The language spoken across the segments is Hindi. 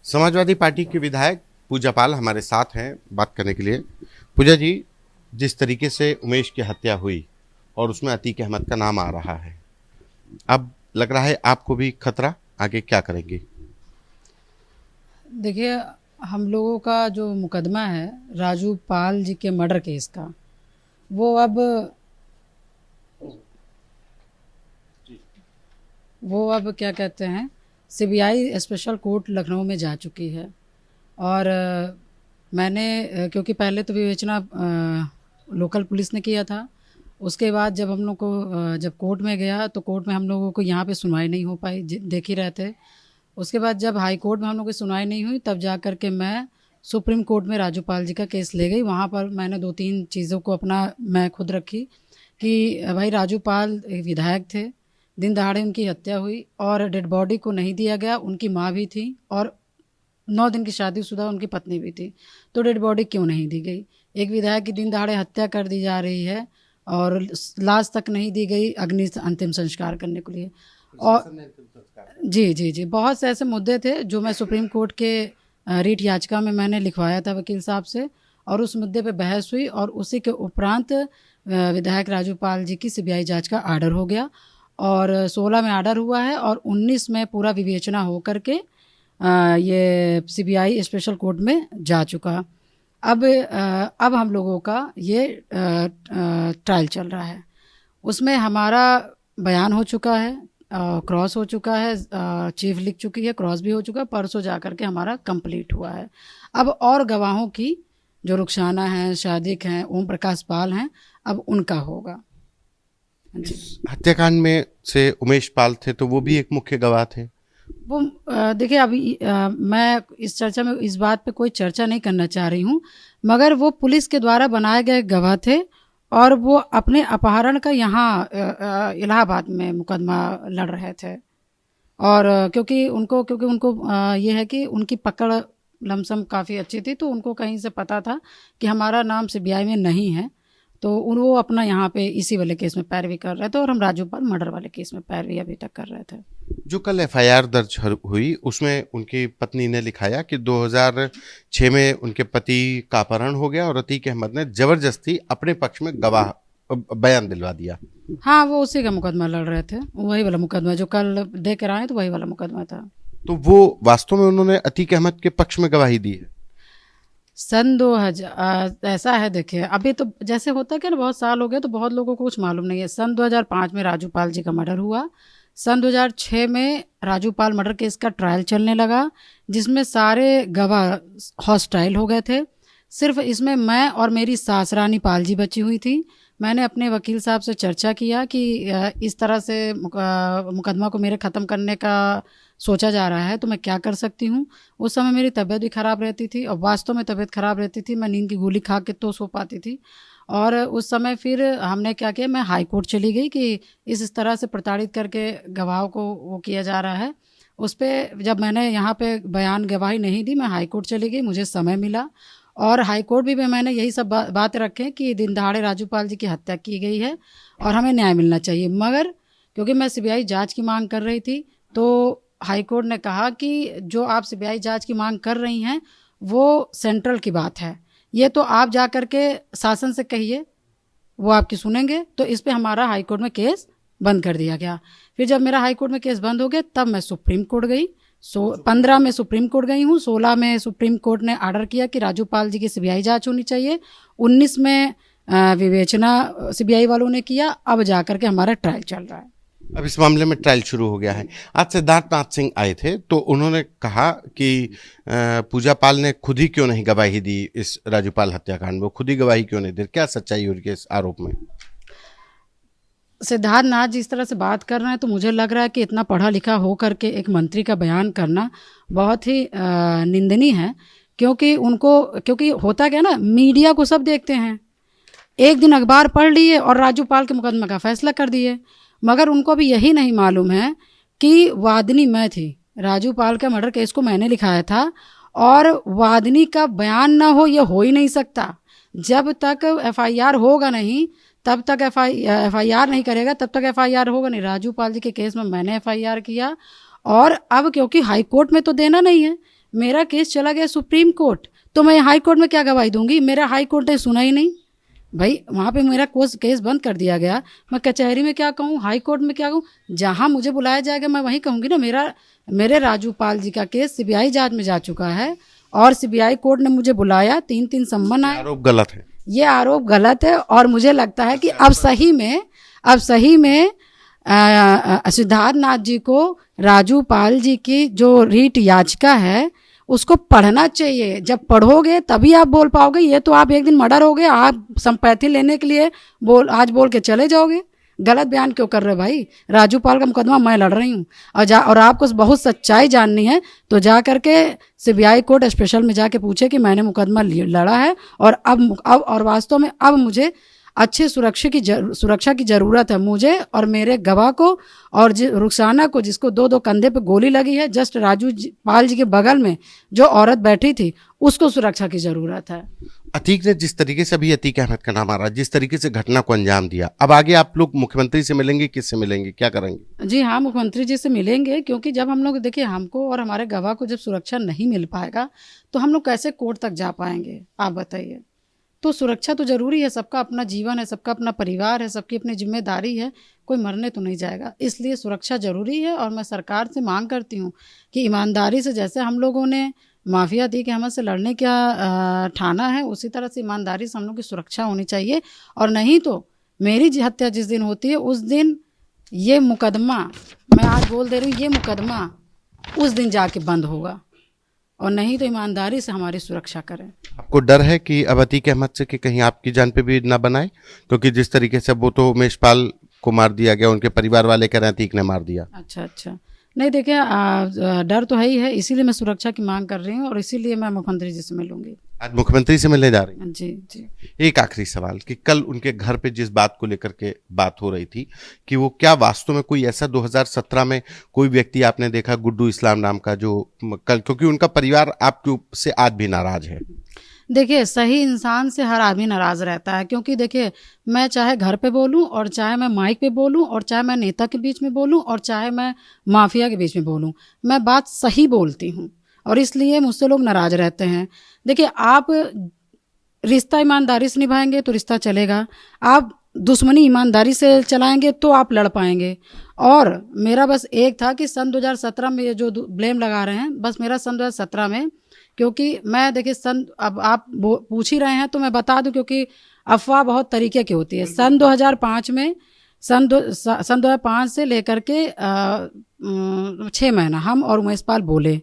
समाजवादी पार्टी के विधायक पूजा पाल हमारे साथ हैं बात करने के लिए। पूजा जी, जिस तरीके से उमेश की हत्या हुई और उसमें अतीक अहमद का नाम आ रहा है, अब लग रहा है आपको भी खतरा, आगे क्या करेंगे? देखिए, हम लोगों का जो मुकदमा है राजू पाल जी के मर्डर केस का, वो अब वो अब क्या कहते हैं, सीबीआई स्पेशल कोर्ट लखनऊ में जा चुकी है। और मैंने क्योंकि पहले तो विवेचना लोकल पुलिस ने किया था। उसके बाद जब हम लोग को जब कोर्ट में गया तो कोर्ट में हम लोगों को यहाँ पे सुनवाई नहीं हो पाई, देख ही रहे थे। उसके बाद जब हाई कोर्ट में हम लोग की सुनवाई नहीं हुई, तब जा कर के मैं सुप्रीम कोर्ट में राजू पाल जी का केस ले गई। वहाँ पर मैंने 2-3 चीज़ों को अपना मैं खुद रखी कि भाई राजू पाल एक विधायक थे, दिन दहाड़े उनकी हत्या हुई और डेड बॉडी को नहीं दिया गया। उनकी माँ भी थी और 9 दिन की शादीशुदा उनकी पत्नी भी थी, तो डेड बॉडी क्यों नहीं दी गई? एक विधायक की दिन दहाड़े हत्या कर दी जा रही है और लाश तक नहीं दी गई अग्नि अंतिम संस्कार करने के लिए। और जी जी जी, बहुत से ऐसे मुद्दे थे जो मैं सुप्रीम कोर्ट के रीट याचिका में मैंने लिखवाया था वकील साहब से, और उस मुद्दे पे बहस हुई और उसी के उपरांत विधायक राजू पाल जी की सीबीआई जांच का आर्डर हो गया। और 16 में आर्डर हुआ है और 19 में पूरा विवेचना हो करके ये सीबीआई स्पेशल कोर्ट में जा चुका। अब हम लोगों का ये ट्रायल चल रहा है। उसमें हमारा बयान हो चुका है, क्रॉस हो चुका है, चीफ लिख चुकी है, क्रॉस भी हो चुका है, परसों जा कर के हमारा कंप्लीट हुआ है। अब और गवाहों की जो रुखसाना हैं, शादिक हैं, ओम प्रकाश पाल हैं, अब उनका होगा। जी। हत्याकांड में से उमेश पाल थे तो वो भी एक मुख्य गवाह थे। वो देखिए, अभी मैं इस चर्चा में इस बात पे कोई चर्चा नहीं करना चाह रही हूँ, मगर वो पुलिस के द्वारा बनाए गए गवाह थे और वो अपने अपहरण का यहाँ इलाहाबाद में मुकदमा लड़ रहे थे। और क्योंकि उनको ये है कि उनकी पकड़ लमसम काफ़ी अच्छी थी, तो उनको कहीं से पता था कि हमारा नाम सीबीआई में नहीं है, तो वो अपना यहाँ पे इसी वाले केस में पैरवी कर रहे थे और हम राजूपाल मर्डर वाले केस में पैरवी अभी तक कर रहे थे। जो कल एफआईआर दर्ज हुई उसमें उनकी पत्नी ने लिखाया कि 2006 में उनके पति का अपहरण हो गया और अतीक अहमद ने जबरदस्ती अपने पक्ष में गवाह बयान दिलवा दिया। हाँ, वो उसी का मुकदमा लड़ रहे थे, वही वाला मुकदमा जो कल दे कर आए, तो वही वाला मुकदमा था। तो वो वास्तव में उन्होंने अतीक अहमद के पक्ष में गवाही दी है। सन 2000 ऐसा है, देखिए अभी तो जैसे होता है कि ना, बहुत साल हो गए तो बहुत लोगों को कुछ मालूम नहीं है। सन 2005 में राजू पाल जी का मर्डर हुआ। सन 2006 में राजू पाल मर्डर केस का ट्रायल चलने लगा, जिसमें सारे गवाह हॉस्टाइल हो गए थे। सिर्फ इसमें मैं और मेरी सास रानी पाल जी बची हुई थी। मैंने अपने वकील साहब से चर्चा किया कि इस तरह से मुकदमा को मेरे ख़त्म करने का सोचा जा रहा है, तो मैं क्या कर सकती हूँ। उस समय मेरी तबीयत भी ख़राब रहती थी और वास्तव में तबीयत ख़राब रहती थी, मैं नींद की गोली खा के तो सो पाती थी। और उस समय फिर हमने क्या किया, मैं हाई कोर्ट चली गई कि इस तरह से प्रताड़ित करके गवाहों को वो किया जा रहा है। उस पर जब मैंने यहाँ पे बयान गवाही नहीं दी, मैं हाई कोर्ट चली गई, मुझे समय मिला और हाई कोर्ट भी में मैंने यही सब बातें रखें कि दिन दहाड़े राजू पाल जी की हत्या की गई है और हमें न्याय मिलना चाहिए। मगर क्योंकि मैं सीबीआई जांच की मांग कर रही थी, तो हाई कोर्ट ने कहा कि जो आप सीबीआई जांच की मांग कर रही हैं वो सेंट्रल की बात है, ये तो आप जा कर के शासन से कहिए, वो आपकी सुनेंगे। तो इस पे हमारा हाई कोर्ट में केस बंद कर दिया गया। फिर जब मेरा हाई कोर्ट में केस बंद हो गया, तब मैं सुप्रीम कोर्ट गई। 15 में सुप्रीम कोर्ट गई हूँ, 16 में सुप्रीम कोर्ट ने आर्डर किया कि राजू पाल जी की सीबीआई जांच होनी चाहिए। 19 में विवेचना सीबीआई वालों ने किया। अब जा कर के हमारा ट्रायल चल रहा है। अब इस मामले में ट्रायल शुरू हो गया है। आज सिद्धार्थनाथ सिंह आए थे तो उन्होंने कहा कि पूजा पाल ने खुद ही क्यों नहीं गवाही दी इस राजूपाल हत्याकांड में, खुद ही गवाही क्यों नहीं दी, क्या सच्चाई उनके इस आरोप में? सिद्धार्थ नाथ जिस तरह से बात कर रहे हैं, तो मुझे लग रहा है कि इतना पढ़ा लिखा हो करके एक मंत्री का बयान करना बहुत ही निंदनीय है। क्योंकि होता क्या ना, मीडिया को सब देखते हैं, एक दिन अखबार पढ़ लिए और राजू पाल के मुकदमा का फैसला कर दिए। मगर उनको भी यही नहीं मालूम है कि वादनी मैं थी, राजू पाल के मर्डर केस को मैंने लिखाया था और वादनी का बयान ना हो, ये हो ही नहीं सकता। जब तक एफआईआर होगा नहीं, तब तक एफआईआर नहीं करेगा, तब तक एफआईआर होगा नहीं। राजू पाल जी के केस में मैंने एफआईआर किया और अब क्योंकि हाई कोर्ट में तो देना नहीं है, मेरा केस चला गया सुप्रीम कोर्ट, तो मैं हाई कोर्ट में क्या गवाही दूंगी? मेरा हाई कोर्ट ने सुना ही नहीं भाई, वहाँ पे मेरा केस बंद कर दिया गया। मैं कचहरी में क्या कहूँ, हाई कोर्ट में क्या कहूँ? जहाँ मुझे बुलाया जाएगा मैं वहीं कहूँगी ना। मेरे राजू पाल जी का केस सीबीआई जांच में जा चुका है और सीबीआई कोर्ट ने मुझे बुलाया, 3 सम्मन आए। आरोप गलत है, ये आरोप गलत है और मुझे लगता है कि अब सही में सिद्धार्थ नाथ जी को राजू पाल जी की जो रीट याचिका है उसको पढ़ना चाहिए। जब पढ़ोगे तभी आप बोल पाओगे। ये तो आप एक दिन मर्डर हो गए, आप संपैथी लेने के लिए आज बोल के चले जाओगे। गलत बयान क्यों कर रहे भाई? राजू पाल का मुकदमा मैं लड़ रही हूँ और आपको बहुत सच्चाई जाननी है तो जा करके सीबीआई कोर्ट स्पेशल में जाके पूछे कि मैंने मुकदमा लड़ा है और अब वास्तव में अब मुझे अच्छे सुरक्षा की ज़रूरत है, मुझे और मेरे गवाह को और रुखसाना को, जिसको 2 कंधे पे गोली लगी है। जस्ट पाल जी के बगल में जो औरत बैठी थी उसको सुरक्षा की ज़रूरत है। अतीक ने जिस तरीके से अभी अतीक अहमद का नाम आ रहा है, जिस तरीके से घटना को अंजाम दिया, अब आगे आप लोग मुख्यमंत्री से मिलेंगे, किससे मिलेंगे, क्या करेंगे? जी हाँ, मुख्यमंत्री जी से मिलेंगे, क्योंकि जब हम लोग देखिए हमको और हमारे गवाह को जब सुरक्षा नहीं मिल पाएगा तो हम लोग कैसे कोर्ट तक जा पाएंगे, आप बताइए। तो सुरक्षा तो ज़रूरी है, सबका अपना जीवन है, सबका अपना परिवार है, सबकी अपनी जिम्मेदारी है, कोई मरने तो नहीं जाएगा, इसलिए सुरक्षा ज़रूरी है। और मैं सरकार से मांग करती हूँ कि ईमानदारी से, जैसे हम लोगों ने माफिया अतीक अहमद से लड़ने का ठाना है, उसी तरह से ईमानदारी से हम लोग की सुरक्षा होनी चाहिए। और नहीं तो मेरी हत्या जिस दिन होती है उस दिन ये मुकदमा, मैं आज बोल दे रही हूँ, ये मुकदमा उस दिन जाके बंद होगा। और नहीं तो ईमानदारी से हमारी सुरक्षा करें। आपको डर है कि अब अतीक अहमद से कि कहीं आपकी जान पे भी ना बनाए? क्योंकि जिस तरीके से वो तो उमेश पाल को मार दिया गया, उनके परिवार वाले कह रहे हैं अतीक ने मार दिया। अच्छा, नहीं देखिए, डर तो है ही है, इसीलिए मैं सुरक्षा की मांग कर रही हूँ और इसीलिए मैं मुख्यमंत्री जी से मिलूंगी। आज मुख्यमंत्री से मिलने जा रही हैं? जी। एक आखिरी सवाल कि कल उनके घर पे जिस बात को लेकर के बात हो रही थी कि वो क्या वास्तव में कोई ऐसा 2017 में कोई व्यक्ति आपने देखा, गुड्डू इस्लाम नाम का, जो कल, क्योंकि उनका परिवार आपके से आज भी नाराज है? देखिए, सही इंसान से हर आदमी नाराज़ रहता है, क्योंकि देखिए मैं चाहे घर पे बोलूं और चाहे मैं माइक पे बोलूं और चाहे मैं नेता के बीच में बोलूं और चाहे मैं माफिया के बीच में बोलूं, मैं बात सही बोलती हूं और इसलिए मुझसे लोग नाराज़ रहते हैं। देखिए, आप रिश्ता ईमानदारी से निभाएंगे तो रिश्ता चलेगा, आप दुश्मनी ईमानदारी से चलाएंगे तो आप लड़ पाएंगे। और मेरा बस एक था कि सन 2017 में ये जो ब्लेम लगा रहे हैं, बस मेरा सन 2017 में, क्योंकि मैं देखिए अब आप पूछ ही रहे हैं तो मैं बता दूं, क्योंकि अफवाह बहुत तरीके की होती है। सन 2005 में सन 2005 से लेकर के 6 महीना हम और उमेश पाल बोले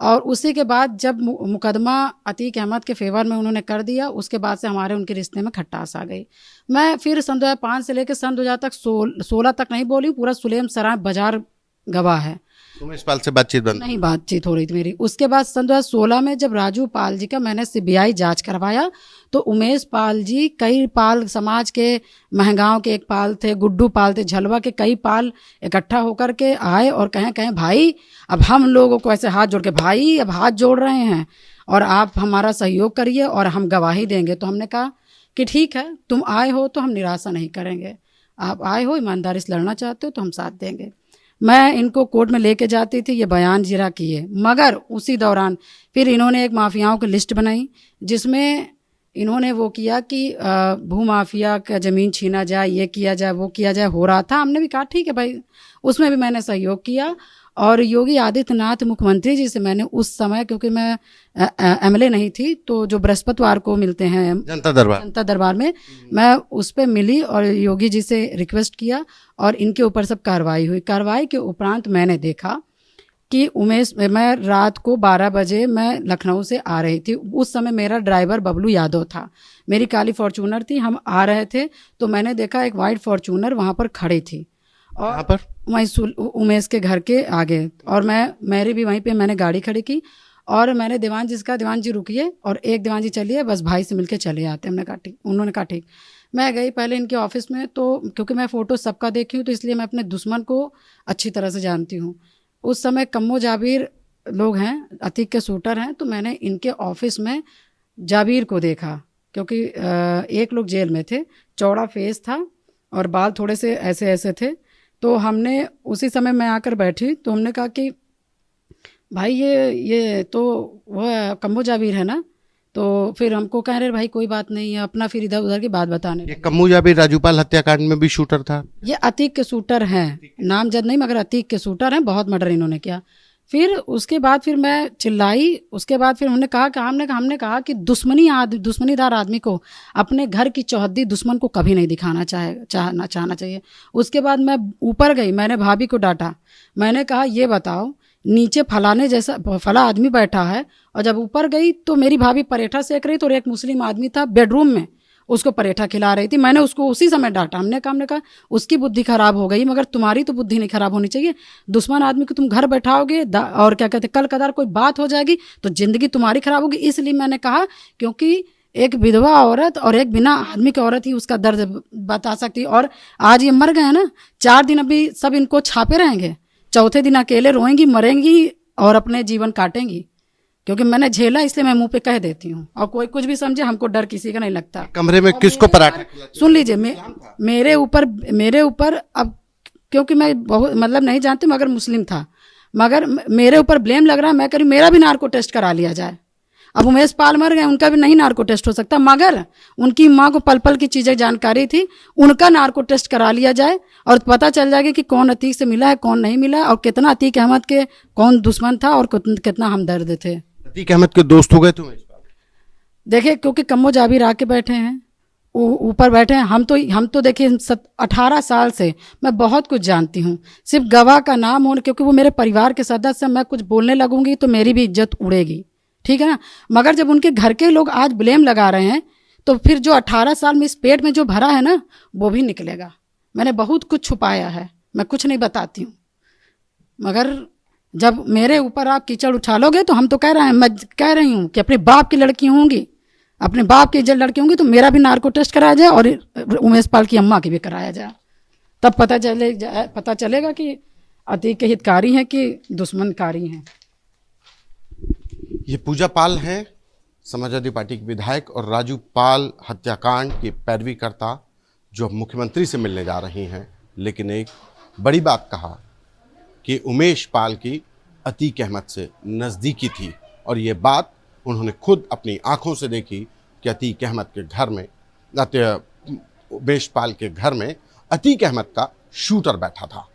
और उसी के बाद जब मुकदमा अतीक अहमद के फेवर में उन्होंने कर दिया, उसके बाद से हमारे उनके रिश्ते में खटास आ गई। मैं फिर सन 2005 से लेकर सन 2000 तक 16 तक नहीं बोली, पूरा सुलेम सराय बाजार गवाह है। उमेश पाल से बातचीत बंद नहीं, बातचीत हो रही थी मेरी। उसके बाद सन 2016 में जब राजू पाल जी का मैंने सीबीआई जांच करवाया तो उमेश पाल जी, कई पाल समाज के, महगांव के एक पाल थे, गुड्डू पाल थे, झलवा के कई पाल इकट्ठा होकर के आए और कहें भाई अब हम लोगों को ऐसे हाथ जोड़ के, भाई अब हाथ जोड़ रहे हैं और आप हमारा सहयोग करिए और हम गवाही देंगे। तो हमने कहा कि ठीक है, तुम आए हो तो हम निराशा नहीं करेंगे, आप आए हो ईमानदारी से लड़ना चाहते हो तो हम साथ देंगे। मैं इनको कोर्ट में लेके जाती थी, ये बयान जिरा किए, मगर उसी दौरान फिर इन्होंने एक माफियाओं की लिस्ट बनाई जिसमें इन्होंने वो किया कि भू माफिया का ज़मीन छीना जाए, ये किया जाए, वो किया जाए, हो रहा था। हमने भी कहा ठीक है भाई, उसमें भी मैंने सहयोग किया। और योगी आदित्यनाथ मुख्यमंत्री जी से मैंने उस समय, क्योंकि मैं एमएलए नहीं थी, तो जो बृहस्पतिवार को मिलते हैं जनता दरबार में, मैं उस पर मिली और योगी जी से रिक्वेस्ट किया और इनके ऊपर सब कार्रवाई हुई। कार्रवाई के उपरांत मैंने देखा कि मैं रात को 12 बजे मैं लखनऊ से आ रही थी। उस समय मेरा ड्राइवर बबलू यादव था, मेरी काली फॉर्चूनर थी, हम आ रहे थे तो मैंने देखा एक वाइट फॉर्चूनर वहाँ पर खड़ी थी और पर वहीं उमेश के घर के आगे, और मेरी भी वहीं पे मैंने गाड़ी खड़ी की और मैंने दीवान जी रुकिए और एक दीवान जी चलिए, बस भाई से मिलके चले आते। हमने कहा ठीक, उन्होंने कहा ठीक। मैं गई पहले इनके ऑफिस में, तो क्योंकि मैं फ़ोटो सबका देखी हूँ तो इसलिए मैं अपने दुश्मन को अच्छी तरह से जानती हूँ। उस समय कम्मो जाबिर लोग हैं, अतीक के शूटर हैं, तो मैंने इनके ऑफिस में जाबिर को देखा, क्योंकि एक लोग जेल में थे, चौड़ा फेस था और बाल थोड़े से ऐसे ऐसे थे। तो हमने उसी समय मैं आकर बैठी तो हमने कहा कि भाई ये तो वह कम्बो जाबिर है ना, तो फिर हमको कह रहे भाई कोई बात नहीं है, अपना फिर इधर उधर की बात बताने ये लगे। कम्मू जाबिर राजूपाल हत्याकांड में भी शूटर था। ये अतीक के शूटर हैं, नामजद नहीं मगर अतीक के शूटर हैं, बहुत मर्डर इन्होंने किया। फिर उसके बाद फिर मैं चिल्लाई, उसके बाद फिर हमने कहा कि हमने कहा कि दुश्मनीदार आदमी को अपने घर की चौहद्दी दुश्मन को कभी नहीं दिखाना चाहना चाहिए। उसके बाद मैं ऊपर गई, मैंने भाभी को डांटा, मैंने कहा ये बताओ नीचे फला आदमी बैठा है, और जब ऊपर गई तो मेरी भाभी परेठा सेक रही थी और एक मुस्लिम आदमी था बेडरूम में, उसको परेठा खिला रही थी। मैंने उसको उसी समय डांटा, हमने कहा उसकी बुद्धि खराब हो गई, मगर तुम्हारी तो बुद्धि नहीं खराब होनी चाहिए। दुश्मन आदमी को तुम घर बैठाओगे और क्या कहते कल कदार कोई बात हो जाएगी तो जिंदगी तुम्हारी खराब होगी। इसलिए मैंने कहा क्योंकि एक विधवा औरत और एक बिना आदमी की औरत ही उसका दर्द बता सकती। और आज ये मर गए ना, 4 दिन अभी सब इनको छापे रहेंगे, चौथे दिन अकेले रोएंगी, मरेंगी और अपने जीवन काटेंगी। क्योंकि मैंने झेला इसलिए मैं मुंह पे कह देती हूँ, और कोई कुछ भी समझे, हमको डर किसी का नहीं लगता। कमरे में किसको पराठा खिलाते? सुन लीजिए, मेरे ऊपर अब, क्योंकि मैं बहुत मतलब नहीं जानती मगर मुस्लिम था, मगर मेरे ऊपर ब्लेम लग रहा है। मैं कह रही मेरा भी नार्को टेस्ट करा लिया जाए। अब उमेश पाल मर गए, उनका भी नहीं नार्को टेस्ट हो सकता, मगर उनकी माँ को पल पल की चीज़ें जानकारी थी, उनका नार्को टेस्ट करा लिया जाए और पता चल जाएगा कि कौन अतीक से मिला है, कौन नहीं मिला, और कितना अतीक अहमद के कौन दुश्मन था और कितना हमदर्द थे। अतीक अहमद के दोस्त हो गए तुम इस बार? देखिए, क्योंकि कम्मो जाबिर आके बैठे हैं, ऊपर बैठे हैं, हम तो देखिए 18 साल से मैं बहुत कुछ जानती हूँ। सिर्फ गवाह का नाम होने, क्योंकि वो मेरे परिवार के सदस्य, मैं कुछ बोलने लगूंगी तो मेरी भी इज्जत उड़ेगी, ठीक है ना। मगर जब उनके घर के लोग आज ब्लेम लगा रहे हैं तो फिर जो 18 साल में इस पेट में जो भरा है ना वो भी निकलेगा। मैंने बहुत कुछ छुपाया है, मैं कुछ नहीं बताती हूँ, मगर जब मेरे ऊपर आप कीचड़ उछालोगे तो हम तो मैं कह रही हूँ कि अपने बाप की लड़की होंगी, अपने बाप की इज्जत लड़की होंगी, तो मेरा भी नार्को टेस्ट कराया जाए और उमेश पाल की अम्मा की भी कराया जाए, तब पता चलेगा कि अतीक के हितकारी हैं कि दुश्मनकारी हैं। ये पूजा पाल हैं, समाजवादी पार्टी के विधायक और राजू पाल हत्याकांड की पैरवी करता, जो मुख्यमंत्री से मिलने जा रही हैं। लेकिन एक बड़ी बात कहा कि उमेश पाल की अतीक अहमद से नज़दीकी थी, और ये बात उन्होंने खुद अपनी आंखों से देखी कि अतीक अहमद के घर में, उमेश पाल के घर में अतीक अहमद का शूटर बैठा था।